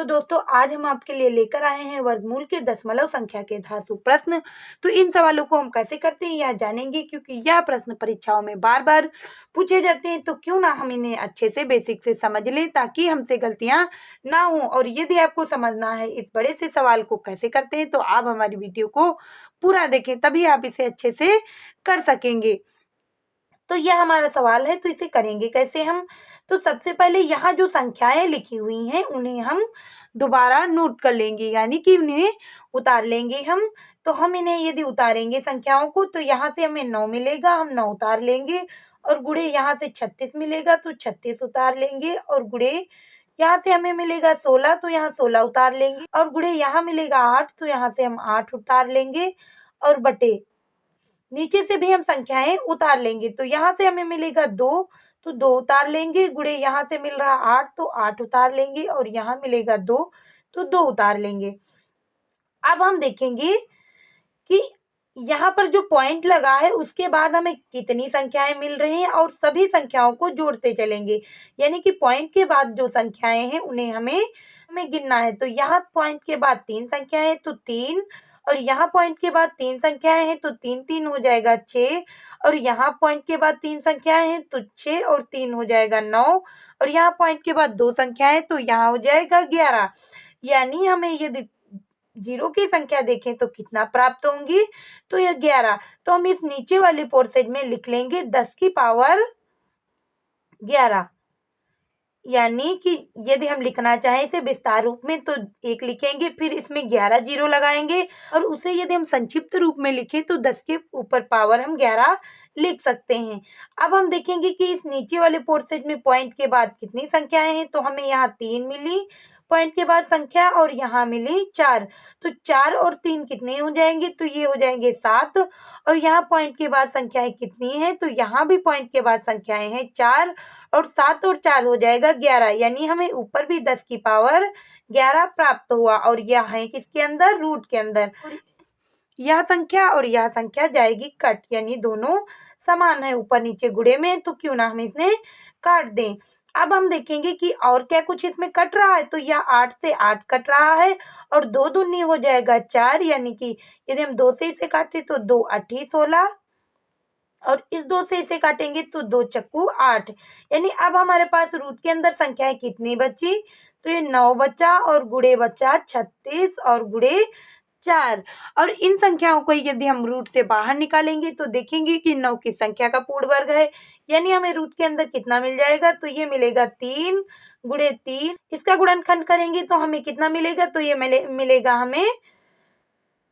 दोस्तों आज हम आपके लिए लेकर आए हैं वर्गमूल के दशमलव संख्या के धातु प्रश्न। तो इन सवालों को हम कैसे करते हैं यह जानेंगे, क्योंकि यह प्रश्न परीक्षाओं में बार बार पूछे जाते हैं। तो क्यों ना हम इन्हें अच्छे से बेसिक से समझ लें ताकि हमसे गलतियां ना हो। और यदि आपको समझना है इस बड़े से सवाल को कैसे करते हैं तो आप हमारी वीडियो को पूरा देखें, तभी आप इसे अच्छे से कर सकेंगे। तो यह हमारा सवाल है, तो इसे करेंगे कैसे हम। तो सबसे पहले यहाँ जो संख्याएं लिखी हुई हैं उन्हें हम दोबारा नोट कर लेंगे, यानी कि उन्हें उतार लेंगे हम। तो हम इन्हें यदि उतारेंगे संख्याओं को तो यहाँ से हमें 9 मिलेगा, हम 9 उतार लेंगे। और गुणे यहाँ से 36 मिलेगा तो 36 उतार लेंगे। और गुणे यहाँ से हमें मिलेगा 16 तो यहाँ 16 उतार लेंगे। और गुणे यहाँ मिलेगा 8 तो यहाँ से हम 8 उतार लेंगे। और बटे नीचे से भी हम संख्याएं उतार लेंगे। तो यहाँ से हमें मिलेगा 2 तो 2 उतार लेंगे। गुणे यहाँ से मिल रहा 8 तो 8 उतार लेंगे। और यहाँ मिलेगा 2 तो 2 उतार लेंगे। अब हम देखेंगे कि यहाँ पर जो पॉइंट लगा है उसके बाद हमें कितनी संख्याएं मिल रही हैं और सभी संख्याओं को जोड़ते चलेंगे। यानी कि पॉइंट के बाद जो संख्याएं हैं उन्हें हमें गिनना है। तो यहाँ पॉइंट के बाद 3 संख्याएं हैं तो 3, और यहाँ पॉइंट के बाद 3 संख्याएं हैं तो 3 3 हो जाएगा 6। और यहाँ पॉइंट के बाद 3 संख्याएं हैं तो 6 और 3 हो जाएगा 9। और यहाँ पॉइंट के बाद 2 संख्याएं तो यहाँ हो जाएगा 11। यानी हमें यदि जीरो की संख्या देखें तो कितना प्राप्त होंगी, तो यह 11। तो हम इस नीचे वाले पोर्शन में लिख लेंगे 10 की पावर 11। यानी कि यदि हम लिखना चाहें इसे विस्तार रूप में तो 1 लिखेंगे, फिर इसमें 11 जीरो लगाएंगे। और उसे यदि हम संक्षिप्त रूप में लिखें तो 10 के ऊपर पावर हम 11 लिख सकते हैं। अब हम देखेंगे कि इस नीचे वाले पोर्शन में पॉइंट के बाद कितनी संख्याएं हैं। तो हमें यहाँ 3 मिली पॉइंट के बाद संख्या, और यहाँ मिली 4। तो 4 और 3 कितने हो जाएंगे, तो ये हो जाएंगे 7। और यहाँ पॉइंट के बाद संख्याएं कितनी हैं, तो यहाँ भी पॉइंट के बाद संख्याएं हैं 4। और 7 और 4 हो जाएगा 11। यानी हमें ऊपर भी 10 की पावर 11 प्राप्त हुआ। और यह है किसके अंदर, रूट के अंदर। यह संख्या और यह संख्या जाएगी कट, यानी दोनों समान है, ऊपर नीचे गुणे में, तो क्यों ना हम इसे काट दें। अब हम देखेंगे कि और क्या कुछ इसमें कट रहा है। तो यह 8 से 8 कट रहा है। और 2 दूनी हो जाएगा 4, यानी कि यदि हम 2 से इसे काटे तो 2 8 16। और इस 2 से इसे काटेंगे तो 2 चक्कू 8। यानी अब हमारे पास रूट के अंदर संख्याएं कितनी बची, तो ये 9 बचा। और गुणे बचा 36 और गुणे 4। और इन संख्याओं को यदि हम रूट से बाहर निकालेंगे तो देखेंगे कि 9 की संख्या का पूर्ण वर्ग है। यानी हमें रूट के अंदर कितना मिल जाएगा, तो ये मिलेगा 3 गुणे 3। इसका गुणनखंड करेंगे तो हमें कितना मिलेगा, तो ये मिलेगा हमें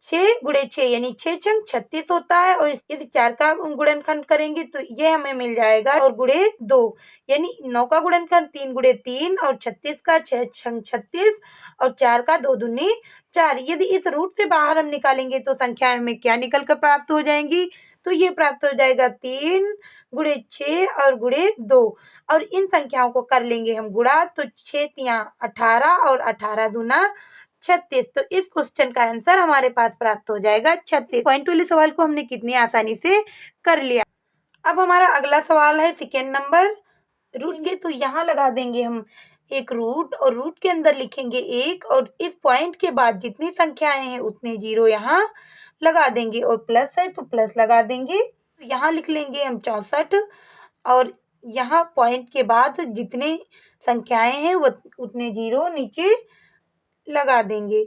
6 गुणे 6, यानी 6 छंग 36 होता है। और यदि 4 का गुणनखंड करेंगे तो ये हमें मिल जाएगा और गुणे 2, यानी 9 का गुणनखंड 3 गुणे 3 और 36 का 6 छंग 36 और 4 का 2 दूनी 4। यदि इस रूट से बाहर हम निकालेंगे तो संख्या हमें क्या निकल कर प्राप्त हो जाएंगी, तो ये प्राप्त हो जाएगा 3 गुणे 6 और गुणे 2। और इन संख्याओं को कर लेंगे हम गुणा, तो 6 तिया 18 और 18 दूना 36। तो इस क्वेश्चन का आंसर हमारे पास प्राप्त हो जाएगा 36। पॉइंट वाले सवाल को हमने कितनी आसानी से कर लिया। अब हमारा अगला सवाल है सेकेंड नंबर रूट के। तो यहाँ लगा देंगे हम एक रूट, और रूट के अंदर लिखेंगे 1। और इस पॉइंट के बाद जितनी संख्याएं हैं उतने जीरो यहाँ लगा देंगे। और प्लस है तो प्लस लगा देंगे। तो यहाँ लिख लेंगे हम 64। और यहाँ पॉइंट के बाद जितने संख्याएं हैं वो उतने जीरो नीचे लगा देंगे।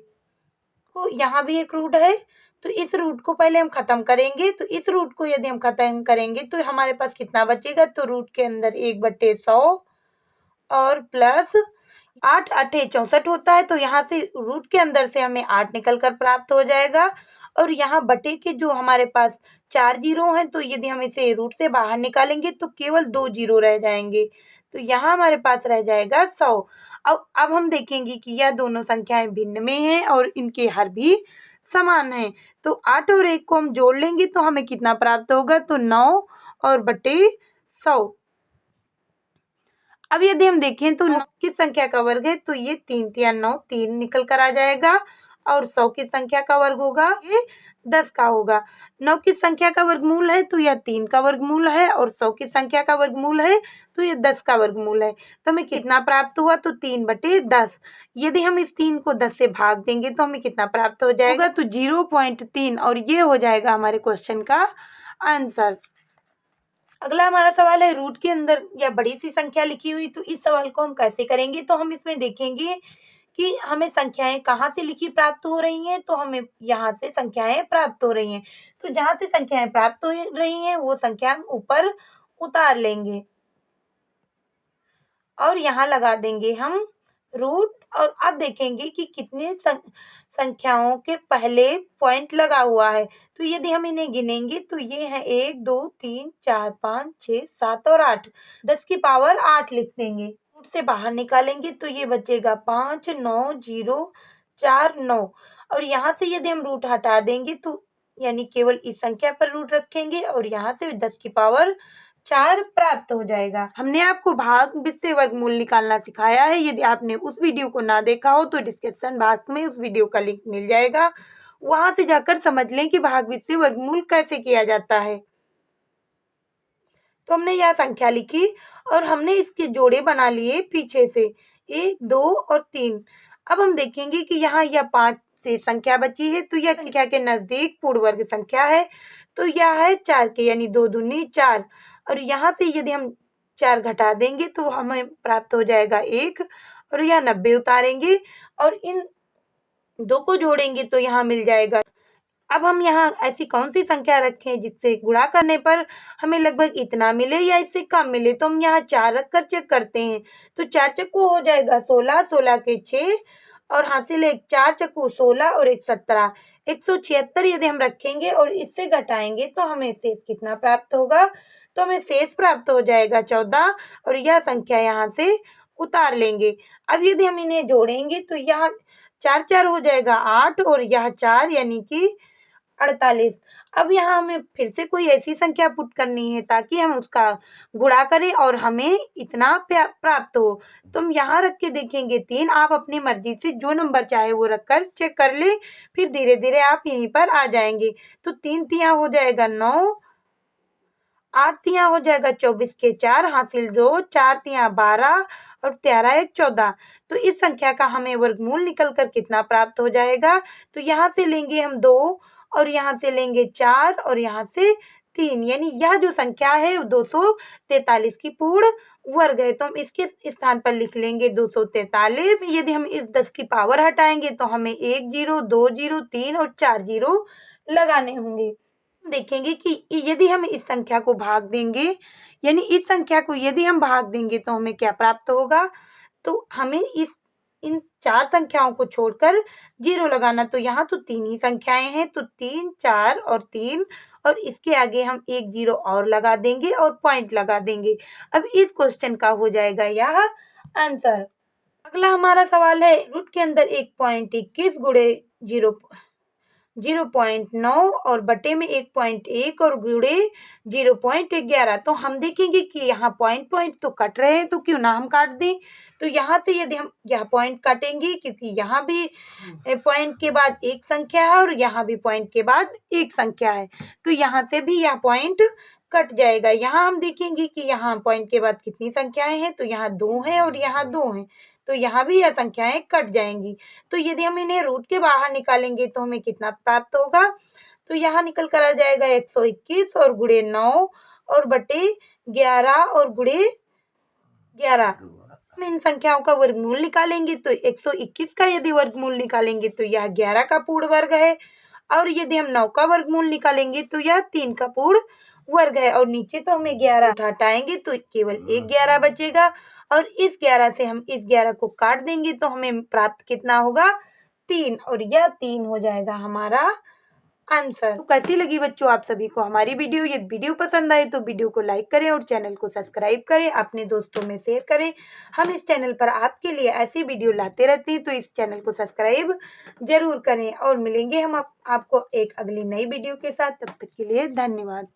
तो यहाँ भी एक रूट है, तो इस रूट को पहले हम खत्म करेंगे। तो इस रूट को यदि हम खत्म करेंगे तो हमारे पास कितना बचेगा, तो रूट के अंदर 1/100 और प्लस 8 8 64 होता है। तो यहाँ से रूट के अंदर से हमें 8 निकल कर प्राप्त हो जाएगा। और यहाँ बटे के जो हमारे पास 4 जीरो हैं, तो यदि हम इसे रूट से बाहर निकालेंगे तो केवल 2 जीरो रह जाएंगे। तो यहाँ हमारे पास रह जाएगा 100। अब हम देखेंगे कि यह दोनों संख्याएं भिन्न में हैं और इनके हर भी समान हैं। तो 8 और 1 को हम जोड़ लेंगे तो हमें कितना प्राप्त होगा, तो 9 और बटे 100। अब यदि हम देखें तो 9 किस संख्या का वर्ग है, तो ये 3 तिया 9 3 निकल कर आ जाएगा। और 100 की संख्या का वर्ग होगा ये 10 का होगा। 9 की संख्या का वर्गमूल है तो यह 3 का वर्गमूल है और 100 की संख्या का वर्गमूल है तो ये 10 का वर्गमूल है। तो हमें कितना प्राप्त हुआ? तो 3/10। यदि हम इस 3 को 10 से भाग देंगे तो हमें कितना प्राप्त हो जाएगा? तो 0.3 और ये हो जाएगा हमारे क्वेश्चन का आंसर। अगला हमारा सवाल है रूट के अंदर या बड़ी सी संख्या लिखी हुई, तो इस सवाल को हम कैसे करेंगे? तो हम इसमें देखेंगे कि हमें संख्याएं कहाँ से लिखी प्राप्त हो रही हैं, तो हमें यहाँ से संख्याएं प्राप्त हो रही हैं। तो जहाँ से संख्याएं प्राप्त हो रही हैं वो संख्या हम ऊपर उतार लेंगे और यहाँ लगा देंगे हम रूट। और अब देखेंगे कि कितने संख्याओं के पहले पॉइंट लगा हुआ है। तो यदि हम इन्हें गिनेंगे तो ये है 1 2 3 4 5 6 7 और 8। 10 की पावर 8 लिख देंगे। रूट से बाहर निकालेंगे तो ये बचेगा 5 9 0 4 9। और यहाँ से यदि हम रूट हटा देंगे तो यानी केवल इस संख्या पर रूट रखेंगे और यहाँ से 10 की पावर 4 प्राप्त हो जाएगा। हमने आपको भाग से वर्गमूल निकालना सिखाया है। यदि आपने उस वीडियो को ना देखा हो तो डिस्क्रिप्शन बॉक्स में उस वीडियो का लिंक मिल जाएगा, वहां से जाकर समझ लें कि भाग से वर्गमूल कैसे किया जाता है। तो हमने यह संख्या लिखी और हमने इसके जोड़े बना लिए पीछे से 1 2 और 3। अब हम देखेंगे कि यहाँ यह 5 से संख्या बची है तो यह संख्या के नजदीक पूर्ण वर्ग संख्या है। तो यह है 4 के यानी 2 दूनी 4। और यहाँ से यदि हम 4 घटा देंगे तो हमें प्राप्त हो जाएगा 1 और यह 90 उतारेंगे और इन 2 को जोड़ेंगे तो यहाँ मिल जाएगा। अब हम यहाँ ऐसी कौन सी संख्या रखें जिससे गुणा करने पर हमें लगभग इतना मिले या इससे कम मिले? तो हम यहाँ 4 रखकर चेक करते हैं। तो 4 चक्कू हो जाएगा 16, 16 के 6 और हासिल है 4 चक्कू 16 और 1 17, 176 यदि हम रखेंगे और इससे घटाएंगे तो हमें शेष कितना प्राप्त होगा? तो हमें शेष प्राप्त हो जाएगा 14 और यह संख्या यहाँ से उतार लेंगे। अब यदि हम इन्हें जोड़ेंगे तो यह 4 4 हो जाएगा 8 और यह 4 यानी कि 48। अब यहाँ हमें फिर से कोई ऐसी संख्या पुट करनी है ताकि हम उसका गुणा करें और हमें इतना प्राप्त हो। तो हम यहाँ रख के देखेंगे 3। आप अपनी मर्जी से जो नंबर चाहे वो रखकर चेक कर लें, फिर धीरे धीरे आप यहीं पर आ जाएंगे। तो 3 तिया हो जाएगा 9, 8 तिया हो जाएगा 24 के 4 हासिल 2, 4 तिया 12 और 13 1 14। तो इस संख्या का हमें वर्गमूल निकल कर कितना प्राप्त हो जाएगा? तो यहाँ से लेंगे हम 2 और यहाँ से लेंगे 4 और यहाँ से 3, यानी यह जो संख्या है 243 की पूर्ण वर्ग है। तो हम इसके स्थान पर लिख लेंगे 243। यदि हम इस 10 की पावर हटाएंगे तो हमें 1 0 2 0 3 और 4 0 लगाने होंगे। देखेंगे कि यदि हम इस संख्या को भाग देंगे यानी इस संख्या को यदि हम भाग देंगे तो हमें क्या प्राप्त होगा? तो हमें इन 4 संख्याओं को छोड़कर 0 लगाना। तो यहाँ तो 3 ही संख्याएं हैं तो 3 4 और 3 और इसके आगे हम 1 0 और लगा देंगे और पॉइंट लगा देंगे। अब इस क्वेश्चन का हो जाएगा यह आंसर। अगला हमारा सवाल है रूट के अंदर 1.21 गुणे 0.9 और बटे में 1.1 और गुणे 0.11। तो हम देखेंगे कि यहाँ पॉइंट तो कट रहे हैं तो क्यों ना हम काट दें। तो यहाँ से यदि हम यह पॉइंट काटेंगे क्योंकि यहाँ भी पॉइंट के बाद एक संख्या है और यहाँ भी पॉइंट के बाद एक संख्या है, तो यहाँ से भी यह पॉइंट कट जाएगा। यहाँ हम देखेंगे कि यहाँ पॉइंट के बाद कितनी संख्याएं हैं, तो यहाँ 2 है और यहाँ 2 है, तो यहाँ भी यह संख्याएं कट जाएंगी। तो यदि हम इन्हें रूट के बाहर निकालेंगे तो हमें कितना प्राप्त होगा? तो यहाँ निकल कर आ जाएगा 121 और गुणे 9 और बटे 11 और गुणे 11। हम इन संख्याओं का वर्गमूल निकालेंगे तो 121 का यदि वर्गमूल निकालेंगे तो यह 11 का पूर्ण वर्ग है और यदि हम 9 का वर्गमूल निकालेंगे तो यह 3 का पूर्ण वर्ग है। और नीचे तो हमें 11 हटाएंगे तो केवल एक 11 बचेगा और इस 11 से हम इस 11 को काट देंगे तो हमें प्राप्त कितना होगा? 3 और यह 3 हो जाएगा हमारा आंसर। तो कैसी लगी बच्चों आप सभी को हमारी वीडियो? यदि वीडियो पसंद आए तो वीडियो को लाइक करें और चैनल को सब्सक्राइब करें, अपने दोस्तों में शेयर करें। हम इस चैनल पर आपके लिए ऐसी वीडियो लाते रहते हैं, तो इस चैनल को सब्सक्राइब जरूर करें और मिलेंगे हम आपको एक अगली नई वीडियो के साथ। तब तक के लिए धन्यवाद।